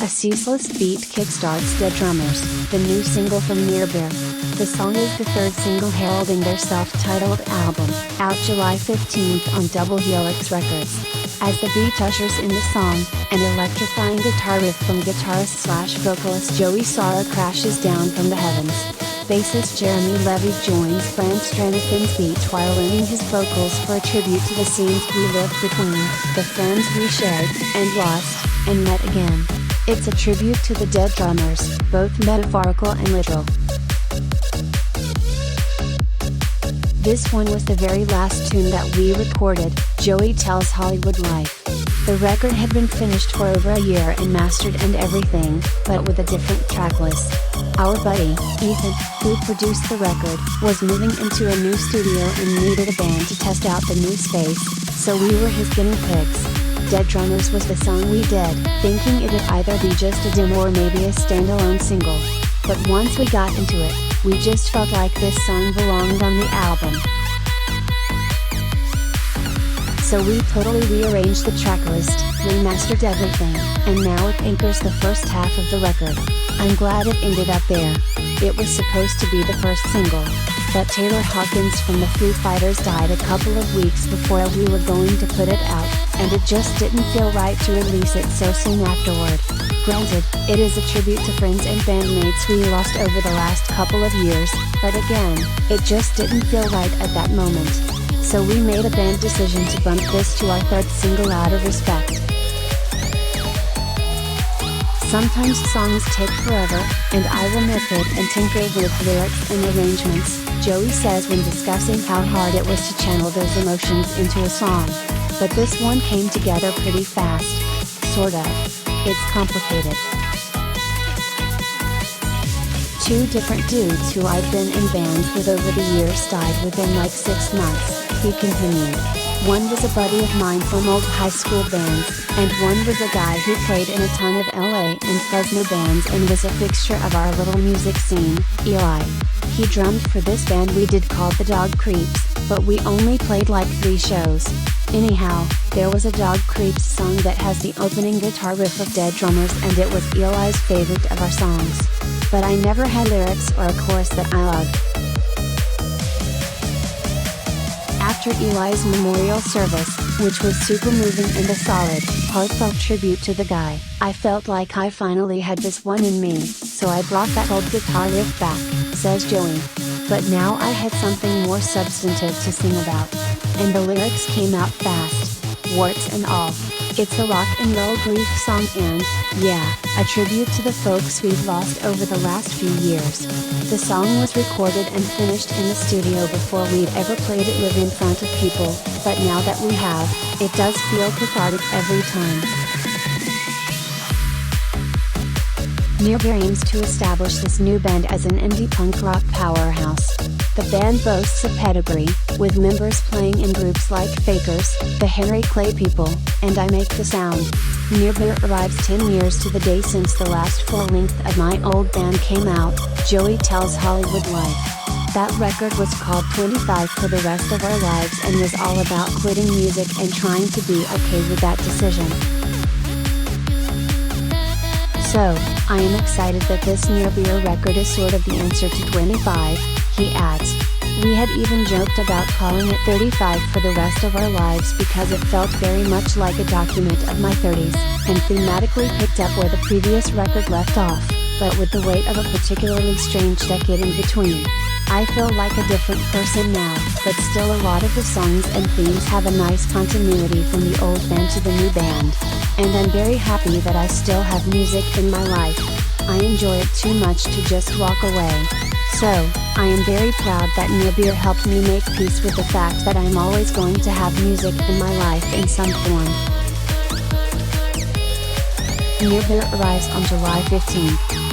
A Ceaseless beat kickstarts Dead Drummers, the new single from Nearbeer. The song is the third single heralding their self-titled album, out July 15th on Double Helix Records. As the beat ushers in the song, an electrifying guitar riff from guitarist/vocalist Joey Siarra crashes down from the heavens. Bassist Jeremy Levy joins Brent Stranathan's beat while learning his vocals for a tribute to the scenes we lived between, the friends we shared, and lost, and met again. It's a tribute to the Dead Drummers, both metaphorical and literal. This one was the very last tune that we recorded, Joey tells Hollywood Life. The record had been finished for over a year and mastered and everything, but with a different track list. Our buddy, Ethan, who produced the record, was moving into a new studio and needed a band to test out the new space, so we were his guinea pigs. Dead Drummers was the song we did, thinking it'd either be just a demo or maybe a standalone single. But once we got into it, we just felt like this song belonged on the album. So we totally rearranged the track list, remastered everything, and now it anchors the first half of the record. I'm glad it ended up there. It was supposed to be the first single, but Taylor Hawkins from the Foo Fighters died a couple of weeks before we were going to put it out, and it just didn't feel right to release it so soon afterward. Granted, it is a tribute to friends and bandmates we lost over the last couple of years, but again, it just didn't feel right at that moment. So we made a band decision to bump this to our third single out of respect. Sometimes songs take forever, and I will nitpick and tinker with lyrics and arrangements, Joey says when discussing how hard it was to channel those emotions into a song. But this one came together pretty fast. Sort of. It's complicated. Two different dudes who I've been in bands with over the years died within like 6 months, he continued. One was a buddy of mine from old high school bands, and one was a guy who played in a ton of LA and Fresno bands and was a fixture of our little music scene, Eli. He drummed for this band we did called the Dog Creeps, but we only played like 3 shows. Anyhow, there was a Dog Creeps song that has the opening guitar riff of Dead Drummers and it was Eli's favorite of our songs. But I never had lyrics or a chorus that I loved. After Eli's memorial service, which was super moving and a solid, heartfelt tribute to the guy, I felt like I finally had this one in me, so I brought that old guitar riff back, says Joey. But now I had something more substantive to sing about. And the lyrics came out fast, warts and all. It's a rock and roll grief song and, yeah, a tribute to the folks we've lost over the last few years. The song was recorded and finished in the studio before we'd ever played it live in front of people, but now that we have, it does feel cathartic every time. Nearbeer aims to establish this new band as an indie punk rock powerhouse. The band boasts a pedigree, with members playing in groups like Fakers, the Henry Clay People, and I Make the Sound. Nearbeer arrives 10 years to the day since the last full-length of my old band came out, Joey tells Hollywood Life. That record was called 25 for the rest of our lives and was all about quitting music and trying to be okay with that decision. So, I am excited that this Nearbeer record is sort of the answer to 25, he adds. We had even joked about calling it 35 for the rest of our lives because it felt very much like a document of my 30s, and thematically picked up where the previous record left off, but with the weight of a particularly strange decade in between. I feel like a different person now, but still a lot of the songs and themes have a nice continuity from the old band to the new band. And I'm very happy that I still have music in my life. I enjoy it too much to just walk away. So, I am very proud that Nearbeer helped me make peace with the fact that I'm always going to have music in my life in some form. Nearbeer arrives on July 15th.